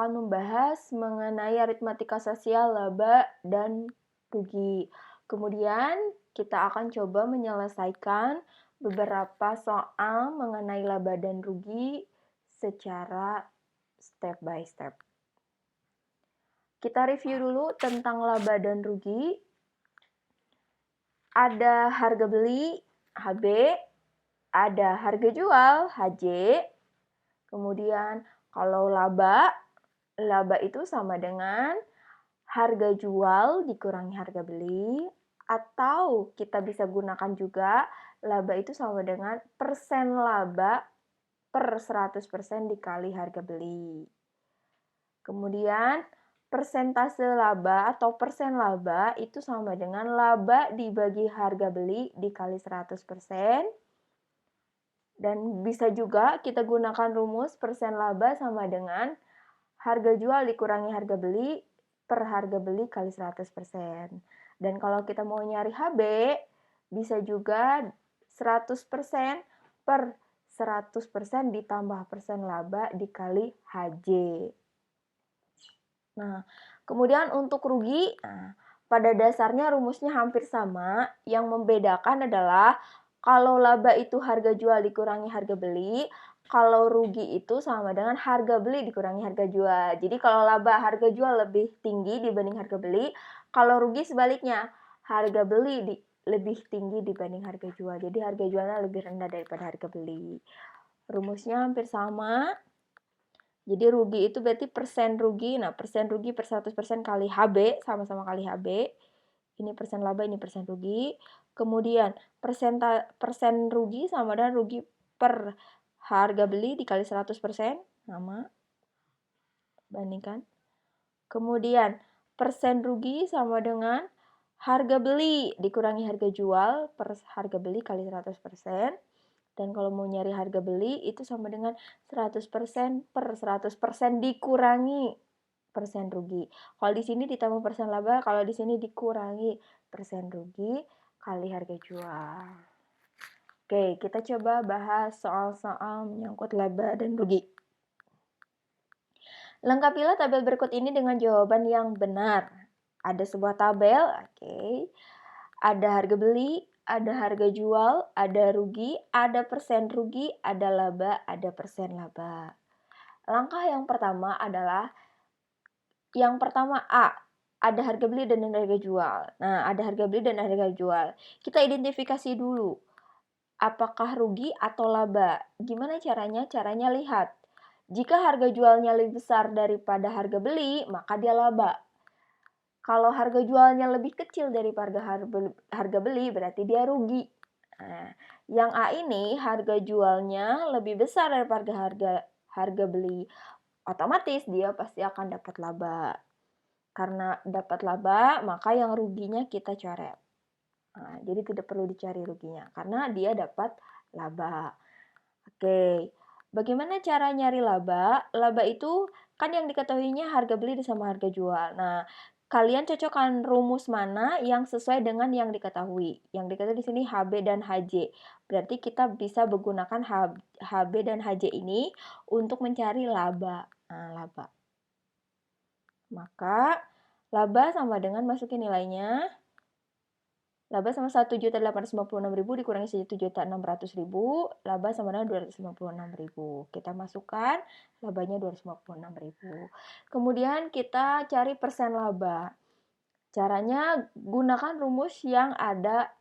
akan membahas mengenai aritmatika sosial laba dan rugi. Kemudian kita akan coba menyelesaikan beberapa soal mengenai laba dan rugi secara step by step. Kita review dulu tentang laba dan rugi. Ada harga beli HB, ada harga jual HJ. Kemudian kalau laba itu sama dengan harga jual dikurangi harga beli, atau kita bisa gunakan juga laba itu sama dengan persen laba per 100% dikali harga beli. Kemudian persentase laba atau persen laba itu sama dengan laba dibagi harga beli dikali 100%. Dan bisa juga kita gunakan rumus persen laba sama dengan harga jual dikurangi harga beli per harga beli kali 100%. Dan kalau kita mau nyari HB, bisa juga 100% per 100% ditambah persen laba dikali HJ. Nah, kemudian untuk rugi, pada dasarnya rumusnya hampir sama. Yang membedakan adalah kalau laba itu harga jual dikurangi harga beli, kalau rugi itu sama dengan harga beli dikurangi harga jual. Jadi kalau laba harga jual lebih tinggi dibanding harga beli, kalau rugi sebaliknya, harga beli lebih tinggi dibanding harga jual. Jadi harga jualnya lebih rendah daripada harga beli. Rumusnya hampir sama. Jadi rugi itu berarti persen rugi. Nah, persen rugi per 100% kali HB, sama-sama kali HB. Ini persen laba, ini persen rugi. Kemudian persen rugi sama dengan rugi per harga beli dikali 100%, sama. Bandingkan. Kemudian persen rugi sama dengan harga beli dikurangi harga jual per harga beli kali 100%. Dan kalau mau nyari harga beli itu sama dengan 100% per 100% dikurangi persen rugi. Kalau di sini ditambah persen laba, kalau di sini dikurangi persen rugi kali harga jual. Oke, kita coba bahas soal-soal menyangkut laba dan rugi. Lengkapilah tabel berikut ini dengan jawaban yang benar. Ada sebuah tabel, oke. Ada harga beli, ada harga jual, ada rugi, ada persen rugi, ada laba, ada persen laba. Langkah yang pertama adalah A, ada harga beli dan harga jual. Nah, ada harga beli dan harga jual. Kita identifikasi dulu, apakah rugi atau laba. Gimana caranya? Caranya lihat. Jika harga jualnya lebih besar daripada harga beli, maka dia laba. Kalau harga jualnya lebih kecil daripada harga beli, berarti dia rugi. Nah, yang A ini harga jualnya lebih besar daripada harga beli. Otomatis dia pasti akan dapat laba. Karena dapat laba, maka yang ruginya kita coret. Nah, jadi tidak perlu dicari ruginya, karena dia dapat laba. Oke, bagaimana cara nyari laba? Laba itu kan yang diketahuinya harga beli sama harga jual. Nah, kalian cocokkan rumus mana yang sesuai dengan yang diketahui. Yang diketahui di sini HB dan HJ. Berarti kita bisa menggunakan HB dan HJ ini untuk mencari laba. Nah, laba. Maka laba sama dengan masukin nilainya. Laba sama 1.856.000 dikurangi 1.600.000. Laba sama dengan 256.000. Kita masukkan labanya 256.000. Kemudian kita cari persen laba. Caranya gunakan rumus yang ada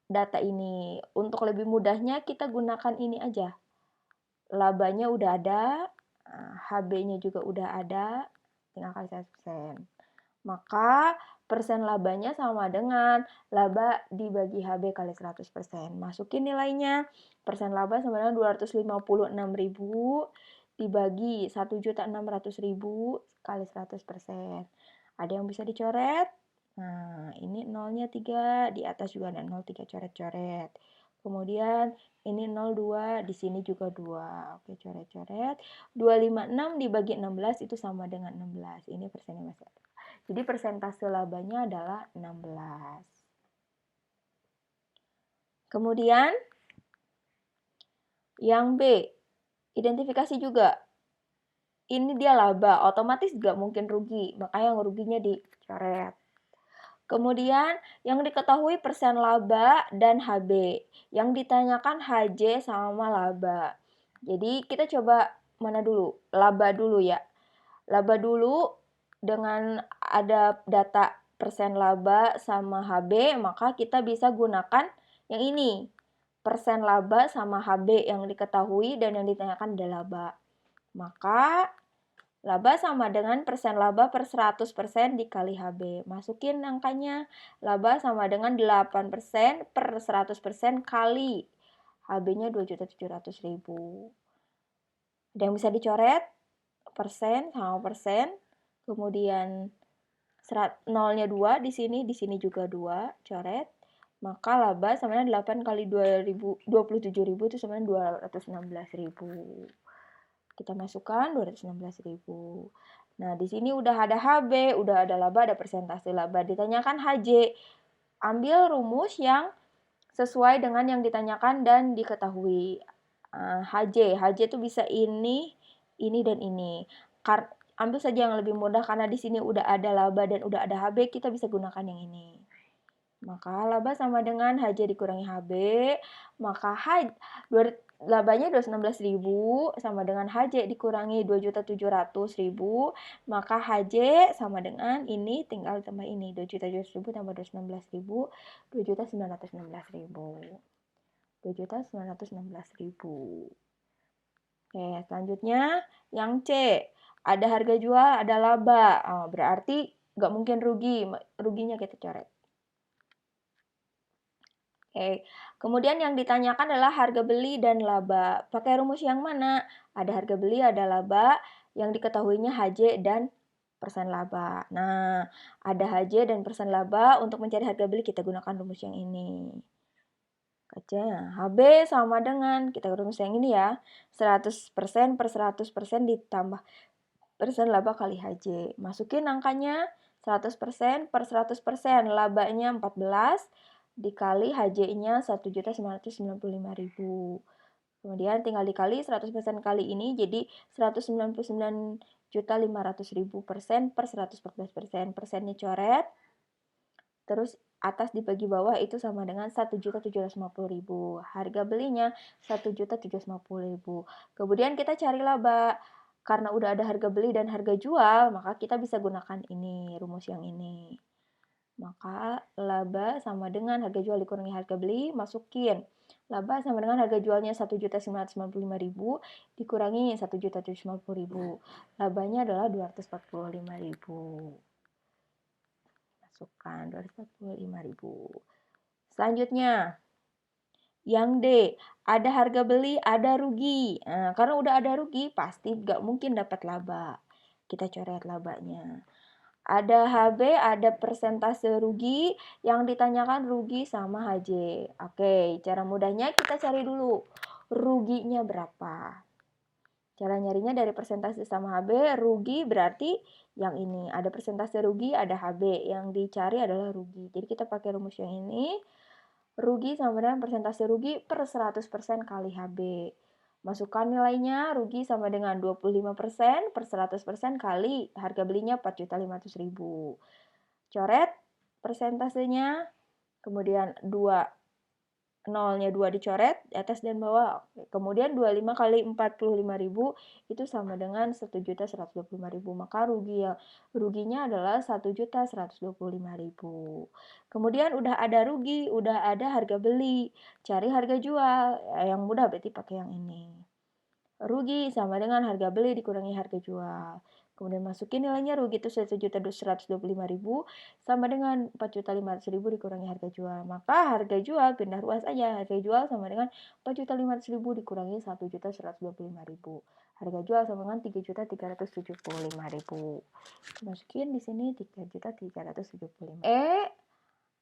data ini. Untuk lebih mudahnya kita gunakan ini aja. Labanya udah ada, HB-nya juga udah ada, tinggal kali 100%. Maka persen labanya sama dengan laba dibagi HB kali 100%. Masukin nilainya. Persen laba sama dengan 256.000 dibagi 1.600.000 kali 100%. Ada yang bisa dicoret? Nah, ini nolnya 3, di atas juga ada 0, 3 coret-coret. Kemudian ini 0,2, di sini juga 2. Oke, coret-coret. 256 dibagi 16 itu sama dengan 16. Ini persennya masih ada. Jadi persentase labanya adalah 16. Kemudian yang B, identifikasi juga. ini dia laba, otomatis nggak mungkin rugi, makanya yang ruginya dicoret. Kemudian yang diketahui persen laba dan HB. Yang ditanyakan HJ sama laba. Jadi kita coba mana dulu? Laba dulu ya. Laba dulu dengan ada data persen laba sama HB, maka kita bisa gunakan yang ini. Persen laba sama HB yang diketahui dan yang ditanyakan adalah laba. Maka laba sama dengan persen laba per 100% dikali HB. Masukin angkanya. Laba sama dengan 8% per 100% kali HB-nya 2.700.000. Ada yang bisa dicoret? Persen sama persen. Kemudian nolnya 2 di sini juga 2, coret. Maka laba sama dengan 8 kali 27.000 itu sama dengan 216.000. Kita masukkan 216.000. Nah, di sini udah ada HB, udah ada laba, ada persentase laba. Ditanyakan HJ. Ambil rumus yang sesuai dengan yang ditanyakan dan diketahui. HJ itu bisa ini, dan ini. Ambil saja yang lebih mudah karena di sini udah ada laba dan udah ada HB, kita bisa gunakan yang ini. Maka laba sama dengan HJ dikurangi HB, maka labanya 216.000 sama dengan HJ dikurangi 2.700.000, maka HJ sama dengan ini tinggal tambah ini 2.700.000 tambah 216.000, 2.916.000. 2.916.000. Oke, selanjutnya yang C, ada harga jual, ada laba. Berarti nggak mungkin rugi, ruginya kita coret. Oke, kemudian yang ditanyakan adalah harga beli dan laba. Pakai rumus yang mana? Ada harga beli, ada laba, yang diketahuinya HJ dan persen laba. Nah, ada HJ dan persen laba, untuk mencari harga beli kita gunakan rumus yang ini. Kacanya, HB sama dengan, kita rumus yang ini ya, 100% per 100% ditambah persen laba kali HJ. Masukin angkanya, 100% per 100%, labanya 14, dikali HJ-nya 1.995.000. Kemudian tinggal dikali 100% kali ini jadi 199.500.000 persen per 114%. Persennya coret. Terus atas dibagi bawah itu sama dengan 1.750.000. Harga belinya 1.750.000. Kemudian kita cari laba. Karena udah ada harga beli dan harga jual, maka kita bisa gunakan ini, rumus yang ini. Maka laba sama dengan harga jual dikurangi harga beli, masukin. Laba sama dengan harga jualnya 1.995.000 dikurangi 1.750.000. Labanya adalah 245.000. Masukkan 245.000. Selanjutnya, yang D, ada harga beli, ada rugi. Nah, karena udah ada rugi, pasti nggak mungkin dapat laba. Kita coret labanya. Ada HB, ada persentase rugi, yang ditanyakan rugi sama HJ. Oke, cara mudahnya kita cari dulu ruginya berapa. Cara nyarinya dari persentase sama HB, rugi berarti yang ini. Ada persentase rugi, ada HB. Yang dicari adalah rugi. Jadi kita pakai rumus yang ini. Rugi sama dengan persentase rugi per 100% kali HB. Masukkan nilainya, rugi sama dengan 25% per 100% kali harga belinya 4.500.000. Coret persentasenya, kemudian 2, nolnya 2 dicoret, di atas dan bawah. Kemudian 25 kali 45.000 itu sama dengan 1.125.000. Maka ruginya adalah 1.125.000. Kemudian udah ada rugi, udah ada harga beli. Cari harga jual. Yang mudah berarti pakai yang ini. Rugi sama dengan harga beli dikurangi harga jual. Kemudian masukin nilainya, rugi itu 1.125.000 sama dengan 4.500.000 dikurangi harga jual. Maka harga jual pindah ruas aja. Harga jual sama dengan 4.500.000 dikurangi 1.125.000. Harga jual sama dengan 3.375.000. Masukin di sini 3.375.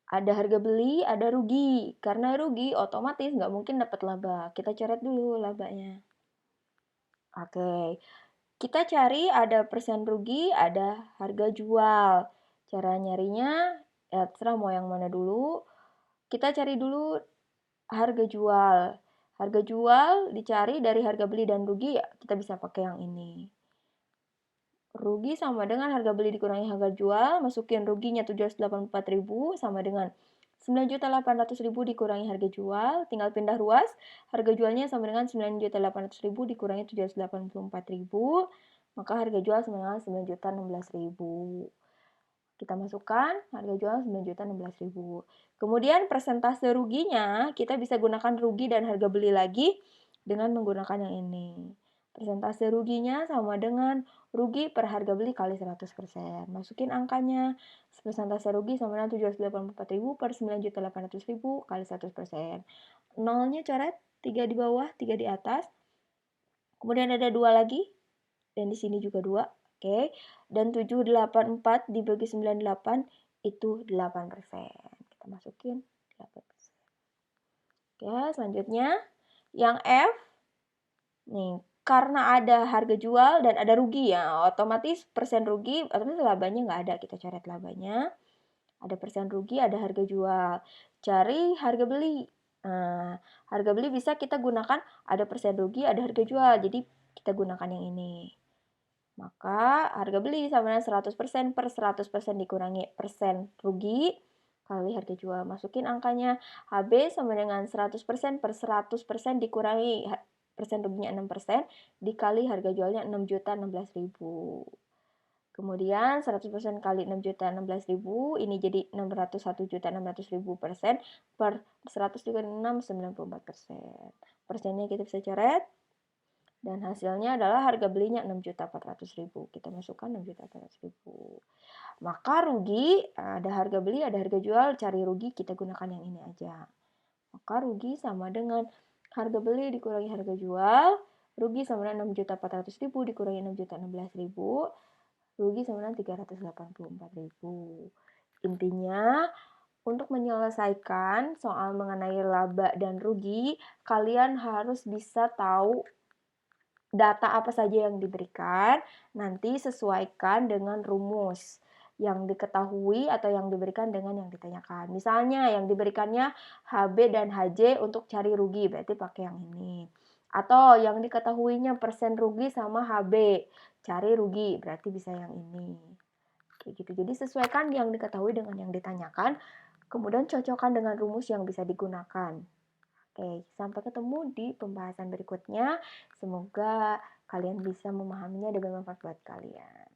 Ada harga beli, ada rugi. Karena rugi, otomatis nggak mungkin dapat laba. Kita coret dulu labanya. Oke, kita cari ada persen rugi, ada harga jual. Cara nyarinya, terserah mau yang mana dulu. Kita cari dulu harga jual. Harga jual dicari dari harga beli dan rugi, ya kita bisa pakai yang ini. Rugi sama dengan harga beli dikurangi harga jual, masukin ruginya 784.000 sama dengan 9.800.000 dikurangi harga jual, tinggal pindah ruas, harga jualnya sama dengan 9.800.000 dikurangi 784.000, maka harga jual sama dengan 9.016.000. Kita masukkan harga jual 9.016.000. Kemudian persentase ruginya kita bisa gunakan rugi dan harga beli lagi dengan menggunakan yang ini. Persentase ruginya sama dengan rugi per harga beli kali 100%. Masukin angkanya. Persentase rugi sama dengan 784.000 per 9.800.000 kali 100%. Nolnya coret, 3 di bawah, 3 di atas. Kemudian ada 2 lagi. Dan di sini juga 2. Oke. Dan 784 dibagi 98 itu 8%. Kita masukin 8%. Oke, selanjutnya yang F. Nih, karena ada harga jual dan ada rugi ya, otomatis persen rugi, otomatis labanya nggak ada, kita coret labanya. Ada persen rugi, ada harga jual. Cari harga beli. Nah, harga beli bisa kita gunakan ada persen rugi, ada harga jual. Jadi kita gunakan yang ini. Maka harga beli sama dengan 100% per 100% dikurangi persen rugi kali harga jual. Masukin angkanya. HB sama dengan 100% per 100% dikurangi persen ruginya 6% dikali harga jualnya 6.016.000. Kemudian 100% kali 6.016.000 ini jadi 601.600.000 persen per 100 dikali 6 94%. Persennya kita bisa coret. Dan hasilnya adalah harga belinya 6.400.000. Kita masukkan 6.400.000. Maka rugi, ada harga beli, ada harga jual, cari rugi kita gunakan yang ini aja. Maka rugi sama dengan harga beli dikurangi harga jual, rugi sama dengan 6.400.000 dikurangi 6.016.000, rugi sama dengan 384.000. Intinya, untuk menyelesaikan soal mengenai laba dan rugi, kalian harus bisa tahu data apa saja yang diberikan, nanti sesuaikan dengan rumus yang diketahui atau yang diberikan dengan yang ditanyakan. Misalnya yang diberikannya HB dan HJ untuk cari rugi, berarti pakai yang ini. Atau yang diketahuinya persen rugi sama HB, cari rugi, berarti bisa yang ini. Kayak gitu. Jadi sesuaikan yang diketahui dengan yang ditanyakan, kemudian cocokkan dengan rumus yang bisa digunakan. Oke, sampai ketemu di pembahasan berikutnya. Semoga kalian bisa memahaminya dan bermanfaat buat kalian.